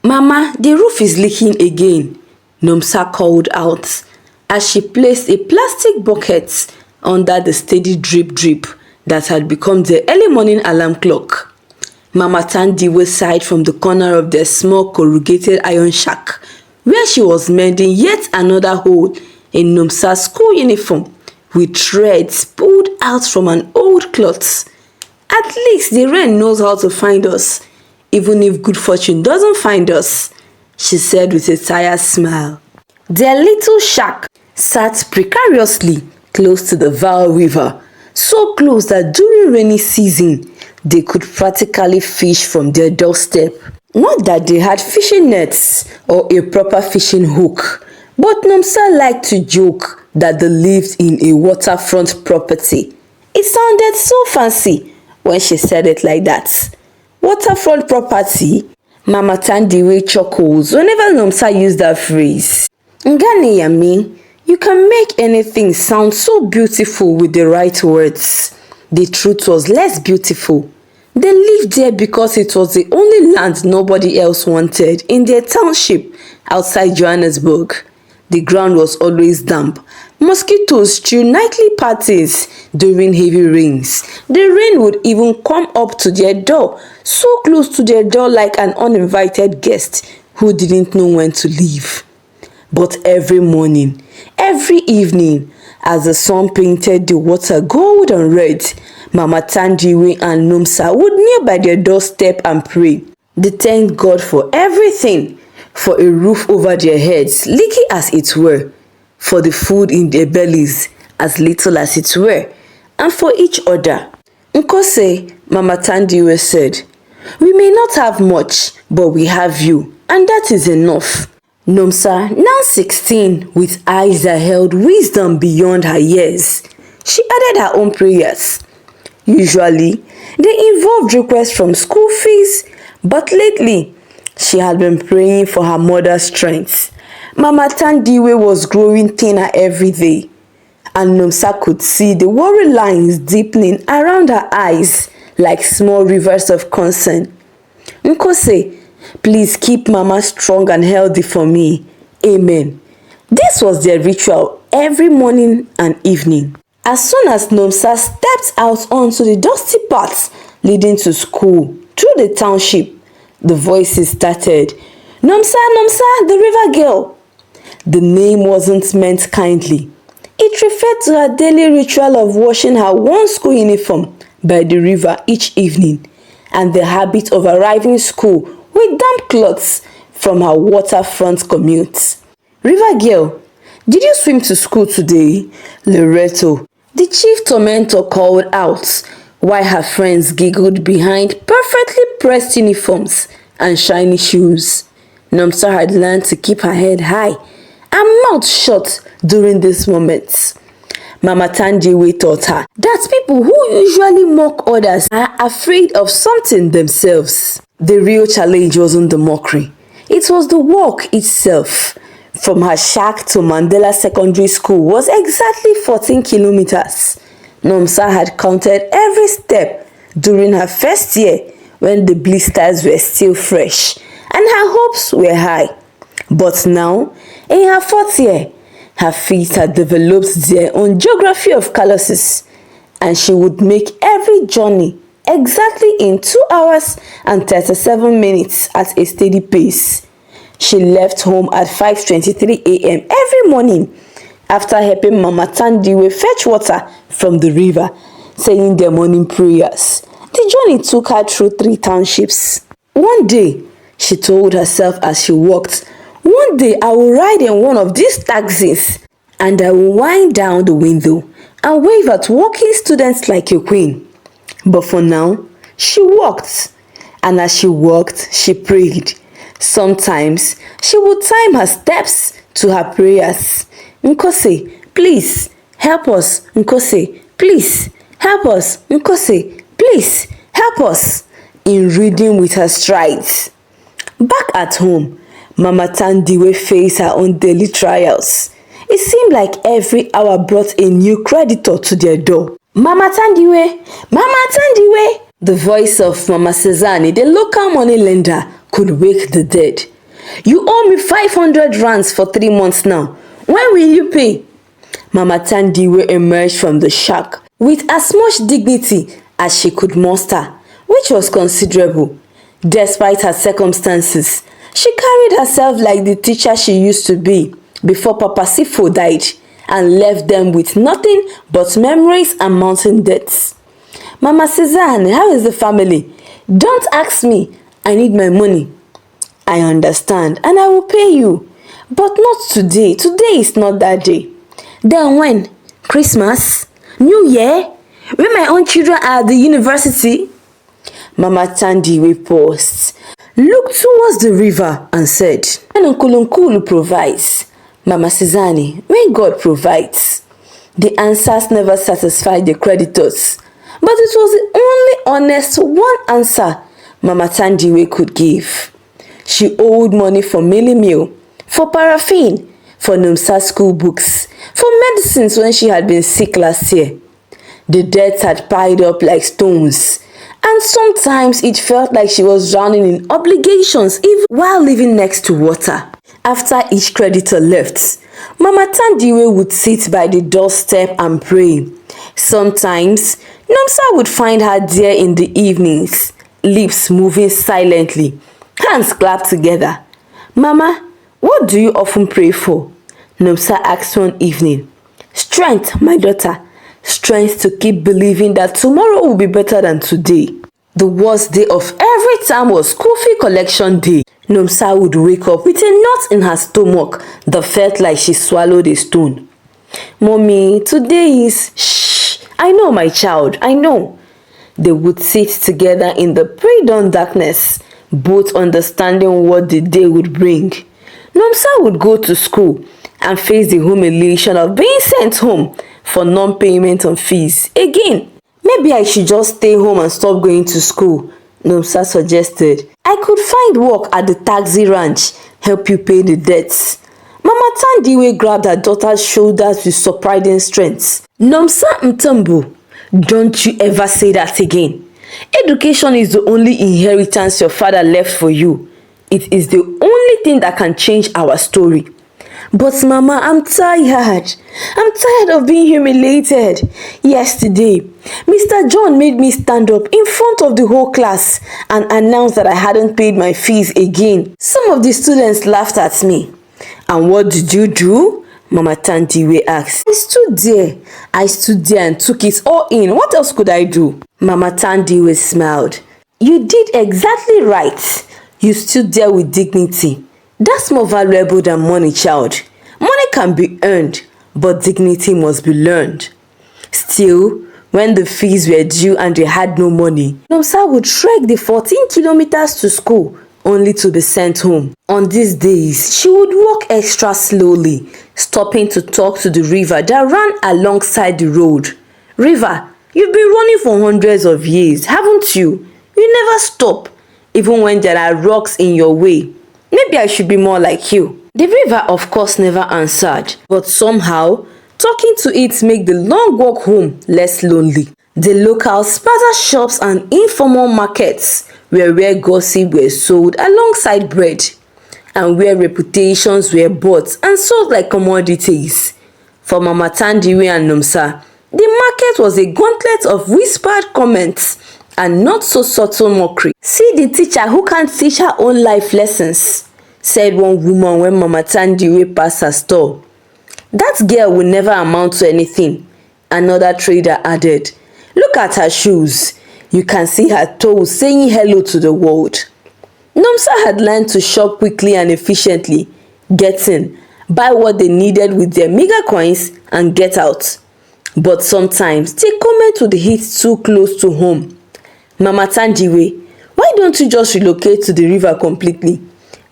"Mama, the roof is leaking again," Nomsa called out as she placed a plastic bucket under the steady drip drip that had become the early morning alarm clock. Mama Thandiwe sighed from the corner of their small corrugated iron shack, where she was mending yet another hole in Nomsa's school uniform with threads pulled out from an old cloth. "At least the rain knows how to find us, even if good fortune doesn't find us," she said with a tired smile. Their little shack sat precariously close to the Val River, so close that during rainy season, they could practically fish from their doorstep. Not that they had fishing nets or a proper fishing hook, but Nomsa liked to joke that they lived in a waterfront property. It sounded so fancy when she said it like that. Waterfront property? Mama Thandiwe chuckles whenever Nomsa used that phrase. Ngani yami, you can make anything sound so beautiful with the right words. The truth was less beautiful. They lived there because it was the only land nobody else wanted in their township outside Johannesburg. The ground was always damp. Mosquitoes threw nightly parties during heavy rains. The rain would even come up to their door, so close to their door like an uninvited guest who didn't know when to leave. But every morning, every evening, as the sun painted the water gold and red, Mama Thandiwe and Nomsa would kneel by their doorstep and pray. They thanked God for everything, for a roof over their heads, leaky as it were, for the food in their bellies, as little as it were, and for each other. "Nkose," Mama Thandiwe said, "we may not have much, but we have you, and that is enough." Nomsa, now 16, with eyes that held wisdom beyond her years, she added her own prayers. Usually, they involved requests from school fees, but lately, she had been praying for her mother's strength. Mama Thandiwe was growing thinner every day, and Nomsa could see the worry lines deepening around her eyes like small rivers of concern. "Nkose, please keep Mama strong and healthy for me. Amen." This was their ritual every morning and evening. As soon as Nomsa stepped out onto the dusty paths leading to school through the township, the voices started, "Nomsa, Nomsa, the river girl." The name wasn't meant kindly. It referred to her daily ritual of washing her worn school uniform by the river each evening, and the habit of arriving school with damp clothes from her waterfront commute. "River girl, did you swim to school today?" Loretto, the chief tormentor, called out, while her friends giggled behind perfectly pressed uniforms and shiny shoes. Nomsa had learned to keep her head high and mouth shut during these moments. Mama Thandiwe taught her that people who usually mock others are afraid of something themselves. The real challenge wasn't the mockery, it was the walk itself. From her shack to Mandela Secondary School was exactly 14 kilometers. Nomsa had counted every step during her first year when the blisters were still fresh and her hopes were high. But now, in her fourth year, her feet had developed their own geography of calluses, and she would make every journey exactly in 2 hours and 37 minutes at a steady pace. She left home at 5:23 a.m. every morning after helping Mama Thandiwe fetch water from the river, saying their morning prayers. The journey took her through 3 townships. "One day," she told herself as she walked, "one day I will ride in one of these taxis, and I will wind down the window and wave at walking students like a queen." But for now, she walked, and as she walked, she prayed. Sometimes she would time her steps to her prayers. "Nkose, please help us. Nkose, please help us. Nkose, please help us," in rhythm with her strides. Back at home, Mama Thandiwe faced her own daily trials. It seemed like every hour brought a new creditor to their door. "Mama Thandiwe! Mama Thandiwe!" The voice of Mama Cezanne, the local money lender, could wake the dead. You owe me 500 rands for 3 months now. When will you pay? Mama Thandiwe emerged from the shack with as much dignity as she could muster, which was considerable. Despite her circumstances, she carried herself like the teacher she used to be before Papa Sifo died and left them with nothing but memories and mountain debts. Mama Suzanne, how is the family? Don't ask me. I need my money. I understand and I will pay you. But not today. Today is not that day. Then when? Christmas? New Year? When my own children are at the university? Mama Thandiwe paused, looked towards the river and said, when Uncle Nkulu provides, Mama Suzanne, when God provides. The answers never satisfied the creditors, but it was the only honest one answer Mama Thandiwe could give. She owed money for milling meal, for paraffin, for Nomsa school books, for medicines when she had been sick last year. The debts had piled up like stones, and sometimes it felt like she was drowning in obligations even while living next to water. After each creditor left, Mama Thandiwe would sit by the doorstep and pray. Sometimes, Nomsa would find her there in the evenings, lips moving silently, hands clapped together. Mama, what do you often pray for? Nomsa asked one evening. Strength, my daughter. Strength to keep believing that tomorrow will be better than today. The worst day of every time was school fee collection day. Nomsa would wake up with a knot in her stomach that felt like she swallowed a stone. Mommy, today is... Shh, I know my child, I know. They would sit together in the pre-dawn darkness, both understanding what the day would bring. Nomsa would go to school and face the humiliation of being sent home for non-payment on fees. Again, maybe I should just stay home and stop going to school, Nomsa suggested. I could find work at the taxi ranch, help you pay the debts. Mama Thandiwe grabbed her daughter's shoulders with surprising strength. Nomsa Mtambu, don't you ever say that again. Education is the only inheritance your father left for you. It is the only thing that can change our story. But Mama, I'm tired. I'm tired of being humiliated. Yesterday, Mr. John made me stand up in front of the whole class and announced that I hadn't paid my fees again. Some of the students laughed at me. And what did you do? Mama Thandiwe asked. I stood there and took it all in. What else could I do? Mama Thandiwe smiled. You did exactly right. You stood there with dignity. That's more valuable than money, child. Money can be earned, but dignity must be learned. Still, when the fees were due and they had no money, Nomsa would trek the 14 kilometers to school only to be sent home. On these days, she would walk extra slowly, stopping to talk to the river that ran alongside the road. River, you've been running for hundreds of years, haven't you? You never stop, even when there are rocks in your way. Maybe I should be more like you. The river, of course, never answered, but somehow, talking to it made the long walk home less lonely. The local spaza shops and informal markets were where gossip were sold alongside bread, and where reputations were bought and sold like commodities. For Mama Thandiwe and Nomsa, the market was a gauntlet of whispered comments and not so subtle mockery. See the teacher who can't teach her own life lessons, said one woman when Mama Thandiwe passed her store. That girl will never amount to anything, another trader added. Look at her shoes. You can see her toes saying hello to the world. Nomsa had learned to shop quickly and efficiently, get in, buy what they needed with their meager coins and get out. But sometimes the comment would hit too close to home. Mama Thandiwe, why don't you just relocate to the river completely?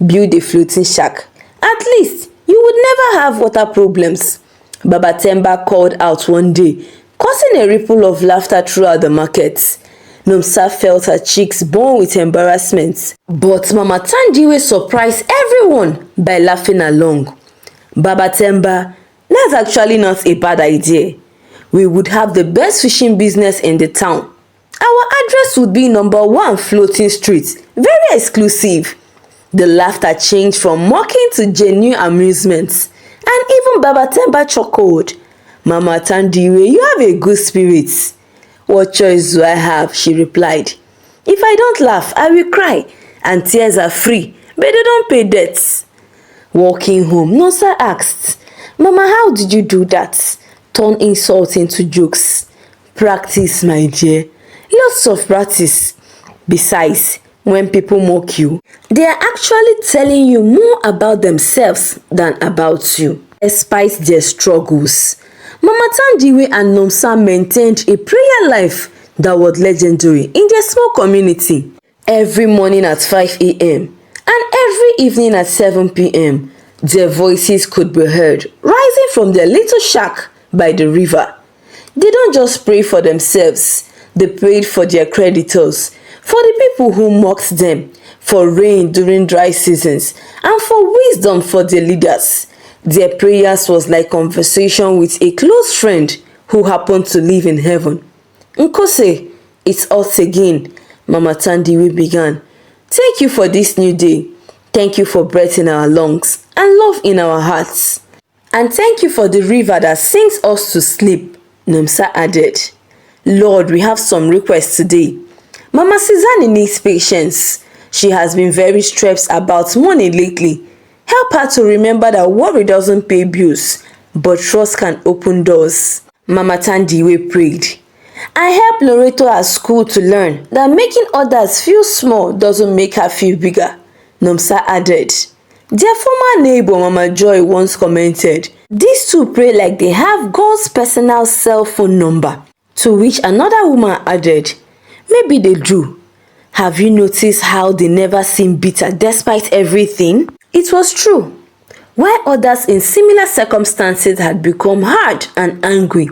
Build a floating shack. At least you would never have water problems. Baba Temba called out one day, causing a ripple of laughter throughout the market. Nomsa felt her cheeks burn with embarrassment. But Mama Thandiwe surprised everyone by laughing along. Baba Temba, that's actually not a bad idea. We would have the best fishing business in the town. Our address would be number 1 Floating Street. Very exclusive. The laughter changed from mocking to genuine amusement. And even Baba Temba chuckled. Mama Thandiwe, you have a good spirit. What choice do I have? She replied. If I don't laugh, I will cry. And tears are free, but they don't pay debts. Walking home, Nomsa asked, Mama, how did you do that? Turn insults into jokes. Practice, my dear. Lots of practice. Besides, when people mock you, they are actually telling you more about themselves than about you. Despite their struggles, Mama Thandiwe and Nomsa maintained a prayer life that was legendary in their small community. Every morning at 5 a.m. and every evening at 7 p.m., their voices could be heard rising from their little shack by the river. They don't just pray for themselves, they prayed for their creditors, for the people who mocked them, for rain during dry seasons, and for wisdom for their leaders. Their prayers was like conversation with a close friend who happened to live in heaven. Nkose, it's us again, Mama Thandiwe began. Thank you for this new day. Thank you for breath in our lungs and love in our hearts. And thank you for the river that sings us to sleep, Nomsa added. Lord, we have some requests today. Mama Sizani needs patience. She has been very stressed about money lately. Help her to remember that worry doesn't pay bills, but trust can open doors. Mama Thandiwe prayed. I helped Loreto at school to learn that making others feel small doesn't make her feel bigger, Nomsa added. Their former neighbor Mama Joy once commented, these two pray like they have God's personal cell phone number, to which another woman added, maybe they do. Have you noticed how they never seem bitter despite everything? It was true. While others in similar circumstances had become hard and angry,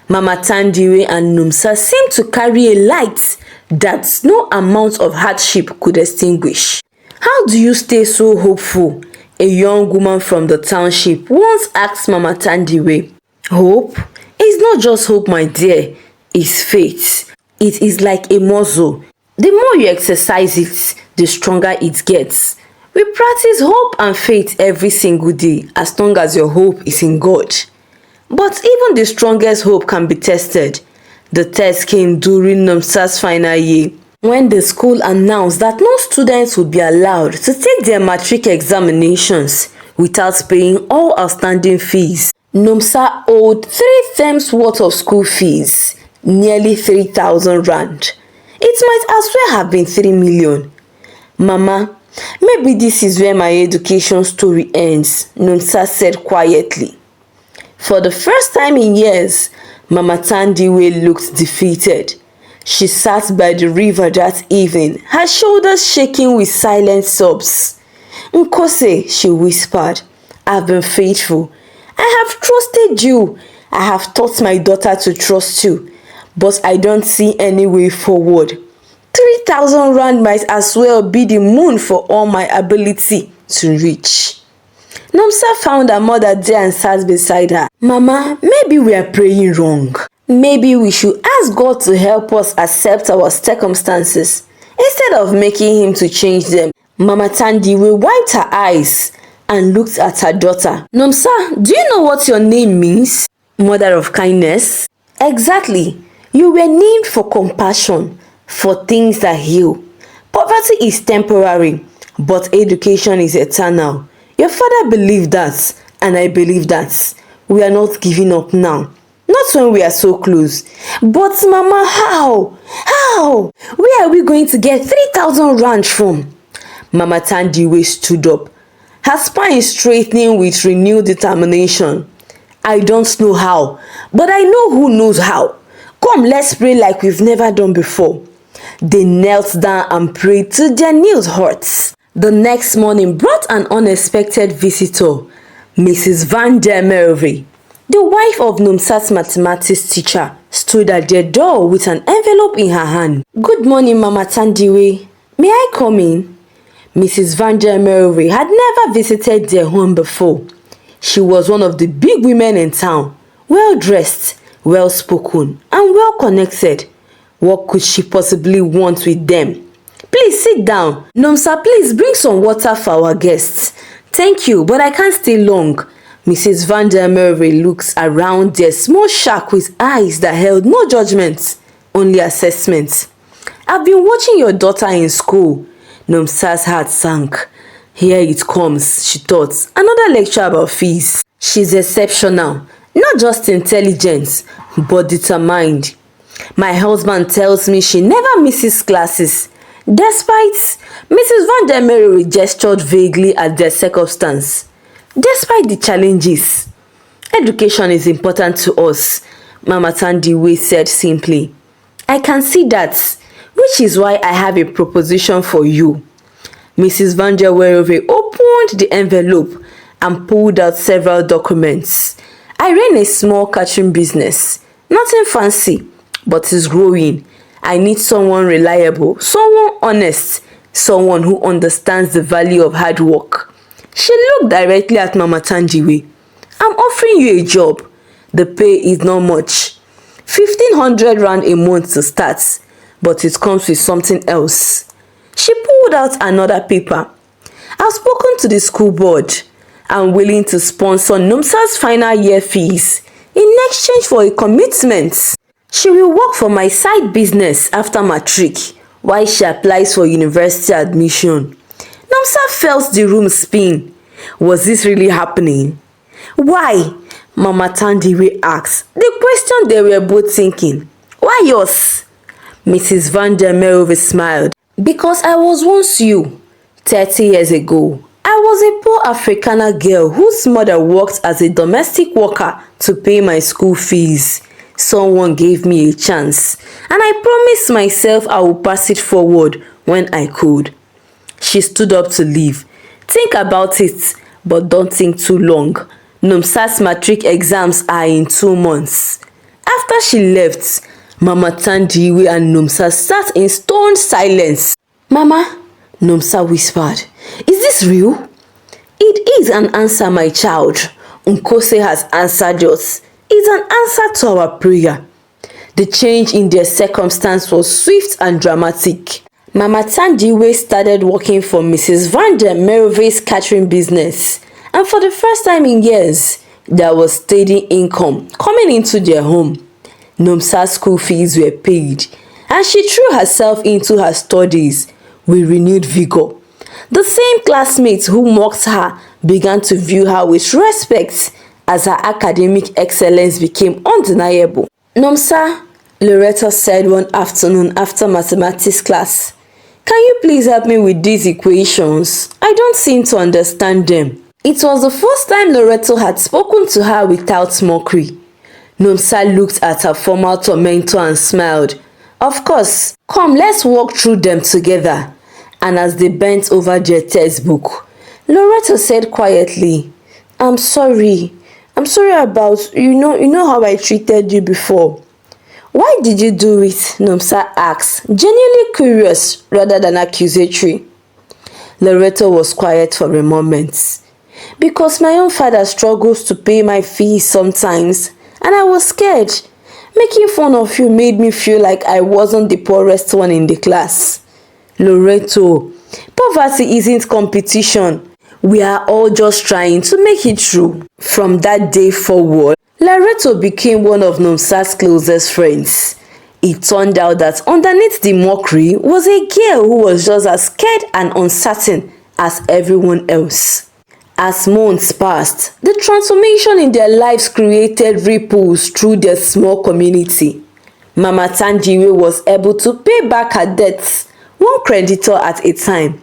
Mama Thandiwe and Nomsa seemed to carry a light that no amount of hardship could extinguish. How do you stay so hopeful? A young woman from the township once asked Mama Thandiwe. Hope? It's not just hope, my dear. It's faith. It is like a muscle. The more you exercise it, the stronger it gets. We practice hope and faith every single day as long as your hope is in God. But even the strongest hope can be tested. The test came during Nomsa's final year, when the school announced that no students would be allowed to take their matric examinations without paying all outstanding fees. Nomsa owed 3 terms worth of school fees, nearly 3,000 rand. It might as well have been 3 million. Mama, maybe this is where my education story ends, Nomsa said quietly. For the first time in years, Mama Thandiwe looked defeated. She sat by the river that evening, her shoulders shaking with silent sobs. Nkose, she whispered, I've been faithful. I have trusted you. I have taught my daughter to trust you. But I don't see any way forward. 3,000 rand might as well be the moon for all my ability to reach. Nomsa found her mother there and sat beside her. Mama, maybe we are praying wrong. Maybe we should ask God to help us accept our circumstances instead of making him to change them. Mama Thandiwe wiped her eyes and looked at her daughter. Nomsa, do you know what your name means? Mother of kindness? Exactly. You were named for compassion, for things that heal. Poverty is temporary, but education is eternal. Your father believed that, and I believe that. We are not giving up now. Not when we are so close. But Mama, how? How? Where are we going to get 3,000 rand from? Mama Thandiwe stood up, her spine straightening with renewed determination. I don't know how, but I know who knows how. Come, let's pray like we've never done before. They knelt down and prayed till their knees hurt. The next morning brought an unexpected visitor, Mrs. Van der Merwe. The wife of Nomsa's mathematics teacher stood at their door with an envelope in her hand. Good morning, Mama Thandiwe. May I come in? Mrs. Van der Merwe had never visited their home before. She was one of the big women in town, well-dressed, well-spoken, and well-connected. What could she possibly want with them? Please sit down. Nomsa, please bring some water for our guests. Thank you, but I can't stay long. Mrs. Van der Merwe looks around their small shack with eyes that held no judgment, only assessment. I've been watching your daughter in school. Nomsa's heart sank. Here it comes, she thought. Another lecture about fees. She's exceptional. Not just intelligent, but determined. My husband tells me she never misses classes. Despite Mrs. Van der Merwe gestured vaguely at their circumstance. Despite the challenges, education is important to us, Mama Thandiwe said simply. I can see that, which is why I have a proposition for you. Mrs. Van der Merwe opened the envelope and pulled out several documents. I ran a small catering business. Nothing fancy, but it's growing. I need someone reliable, someone honest, someone who understands the value of hard work. She looked directly at Mama Thandiwe. I'm offering you a job. The pay is not much. 1,500 rand a month to start, but it comes with something else. She pulled out another paper. I've spoken to the school board. I'm willing to sponsor Nomsa's final year fees in exchange for a commitment. She will work for my side business after matric while she applies for university admission. Nomsa felt the room spin. Was this really happening? Why? Mama Thandiwe asked, the question they were both thinking. Why yours? Mrs. Van der Merwe smiled. Because I was once you, 30 years ago. I was a poor Afrikaner girl whose mother worked as a domestic worker to pay my school fees. Someone gave me a chance, and I promised myself I would pass it forward when I could. She stood up to leave. Think about it, but don't think too long. Nomsa's matric exams are in 2 months. After she left, Mama Thandiwe and Nomsa sat in stone silence. Mama, Nomsa whispered, is this real? It is an answer, my child. Nkose has answered us. It's an answer to our prayer. The change in their circumstance was swift and dramatic. Mama Thandiwe started working for Mrs. Van der Merwe's catering business, and for the first time in years, there was steady income coming into their home. Nomsa's school fees were paid, and she threw herself into her studies with renewed vigor. The same classmates who mocked her began to view her with respect as her academic excellence became undeniable. Nomsa, Loretta said one afternoon after mathematics class, can you please help me with these equations? I don't seem to understand them. It was the first time Loretta had spoken to her without mockery. Nomsa looked at her former tormentor and smiled. Of course, come, let's walk through them together. And as they bent over their textbook, Loretta said quietly, I'm sorry. I'm sorry about, you know how I treated you before. Why did you do it? Nomsa asked, genuinely curious rather than accusatory. Loretta was quiet for a moment. Because my own father struggles to pay my fees sometimes, and I was scared. Making fun of you made me feel like I wasn't the poorest one in the class. Loretto, poverty isn't competition. We are all just trying to make it through. From that day forward, Loretto became one of Nomsa's closest friends. It turned out that underneath the mockery was a girl who was just as scared and uncertain as everyone else. As months passed, the transformation in their lives created ripples through their small community. Mama Thandiwe was able to pay back her debts, one creditor at a time.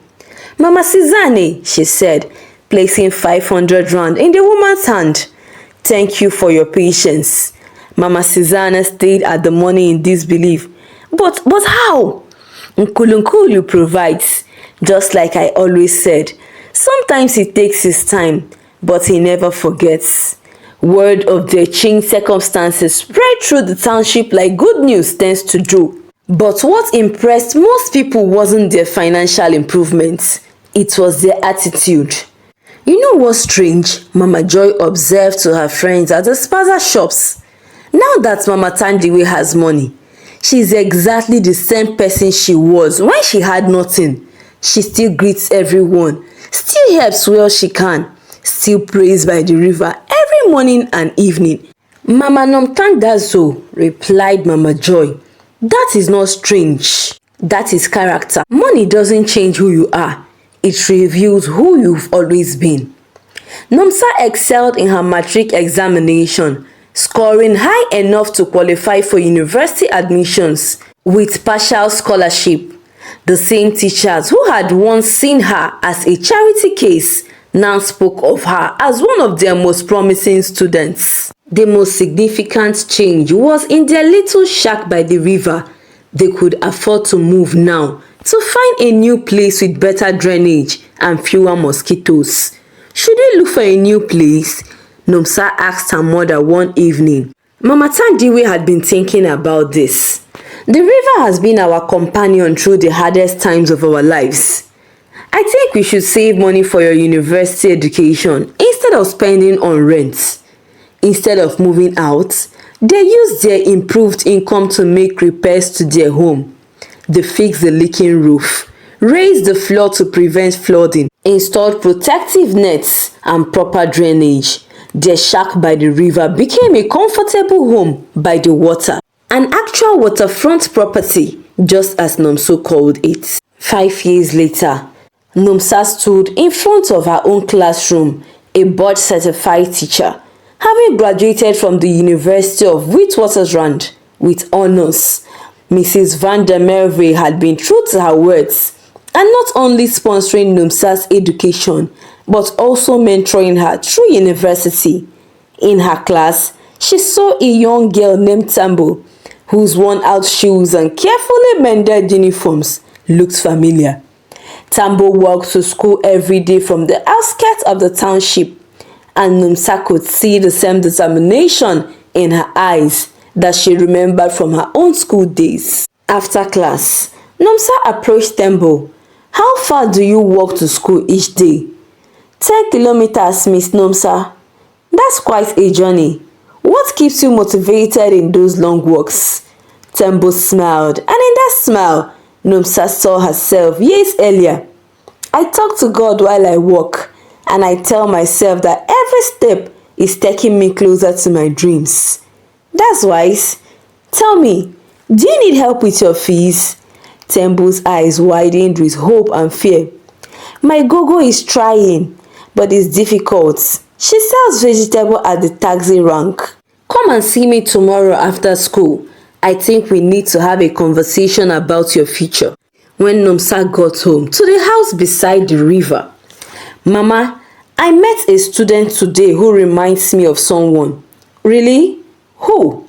Mama Sizane, she said, placing 500 rand in the woman's hand. Thank you for your patience. Mama Sizane stayed at the money in disbelief. But how? Nkulunkulu provides. Just like I always said, sometimes it takes his time, but he never forgets. Word of their changed circumstances spread through the township like good news tends to do. But what impressed most people wasn't their financial improvements, it was their attitude. You know what's strange? Mama Joy observed to her friends at the spaza shops. Now that Mama Thandiwe has money, She's exactly the same person she was when she had nothing. She still greets everyone, still helps where she can, still prays by the river every morning and evening. Mama Nomtangazo, replied Mama Joy. That is not strange. That is character. Money doesn't change who you are. It reveals who you've always been. Nomsa excelled in her matric examination, scoring high enough to qualify for university admissions with partial scholarship. The same teachers who had once seen her as a charity case now spoke of her as one of their most promising students. The most significant change was in their little shack by the river. They could afford to move now to find a new place with better drainage and fewer mosquitoes. Should we look for a new place? Nomsa asked her mother one evening. Mama Thandiwe had been thinking about this. The river has been our companion through the hardest times of our lives. I think we should save money for your university education instead of spending on rent. Instead of moving out, they used their improved income to make repairs to their home. They fixed the leaking roof, raised the floor to prevent flooding, installed protective nets and proper drainage. Their shack by the river became a comfortable home by the water, an actual waterfront property, just as Nomsa called it. 5 years later, Nomsa stood in front of her own classroom, a board-certified teacher, having graduated from the University of Witwatersrand with honors. Mrs. van der Merwe had been true to her words and not only sponsoring Nomsa's education but also mentoring her through university. In her class, she saw a young girl named Tambo, whose worn-out shoes and carefully mended uniforms looked familiar. Tambo walked to school every day from the outskirts of the township, and Nomsa could see the same determination in her eyes that she remembered from her own school days. After class, Nomsa approached Tambo. How far do you walk to school each day? 10 kilometers, Miss Nomsa. That's quite a journey. What keeps you motivated in those long walks? Tambo smiled, and in that smile, Nomsa saw herself years earlier. I talk to God while I walk, and I tell myself that every step is taking me closer to my dreams. That's wise. Tell me, do you need help with your fees? Tambo's eyes widened with hope and fear. My gogo is trying, but it's difficult. She sells vegetable at the taxi rank. Come and see me tomorrow after school. I think we need to have a conversation about your future. When Nomsa got home to the house beside the river, Mama, I met a student today who reminds me of someone. Really? Who?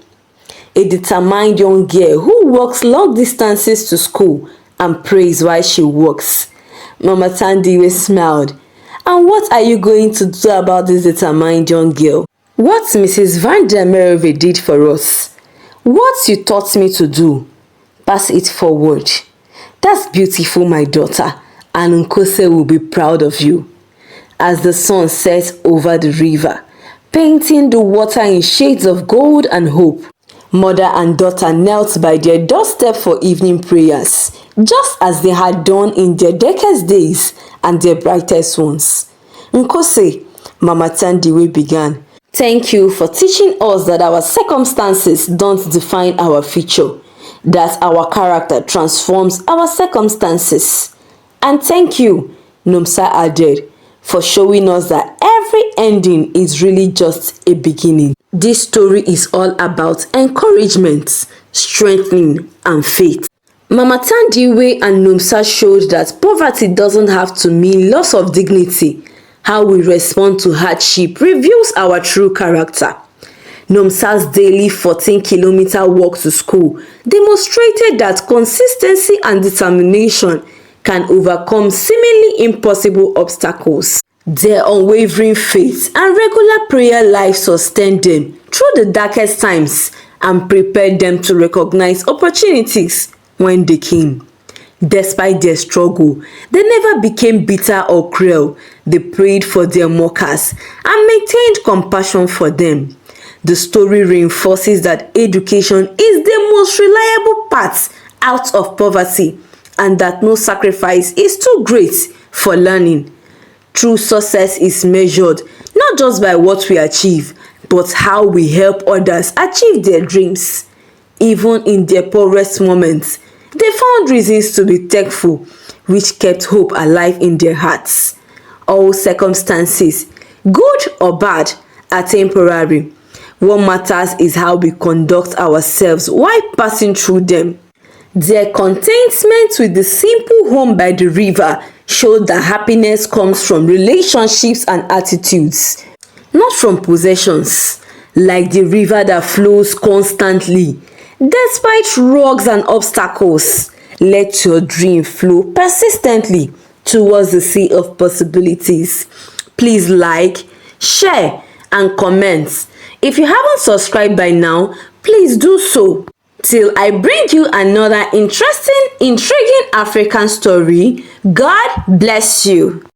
A determined young girl who walks long distances to school and prays while she walks. Mama Thandiwe smiled. And what are you going to do about this determined young girl? What Mrs. van der Merwe did for us. What you taught me to do. Pass it forward. That's beautiful, my daughter, and Nkose will be proud of you. As the sun sets over the river, painting the water in shades of gold and hope, mother and daughter knelt by their doorstep for evening prayers, just as they had done in their darkest days and their brightest ones. Nkose, Mama Thandiwe began, thank you for teaching us that our circumstances don't define our future, that our character transforms our circumstances. And thank you, Nomsa added, for showing us that every ending is really just a beginning. This story is all about encouragement, strengthening, and faith. Mama Thandiwe and Nomsa showed that poverty doesn't have to mean loss of dignity. How we respond to hardship reveals our true character. Nomsa's daily 14-kilometer walk to school demonstrated that consistency and determination can overcome seemingly impossible obstacles. Their unwavering faith and regular prayer life sustained them through the darkest times and prepared them to recognize opportunities when they came. Despite their struggle, they never became bitter or cruel. They prayed for their mockers and maintained compassion for them. The story reinforces that education is the most reliable path out of poverty and that no sacrifice is too great for learning. True success is measured not just by what we achieve, but how we help others achieve their dreams. Even in their poorest moments, they found reasons to be thankful, which kept hope alive in their hearts. All circumstances, good or bad, are temporary. What matters is how we conduct ourselves while passing through them. Their contentment with the simple home by the river showed that happiness comes from relationships and attitudes, not from possessions. Like the river that flows constantly, despite rocks and obstacles, let your dream flow persistently towards the sea of possibilities. Please like, share, and comment. If you haven't subscribed by now, please do so. Till I bring you another interesting, intriguing African story, God bless you.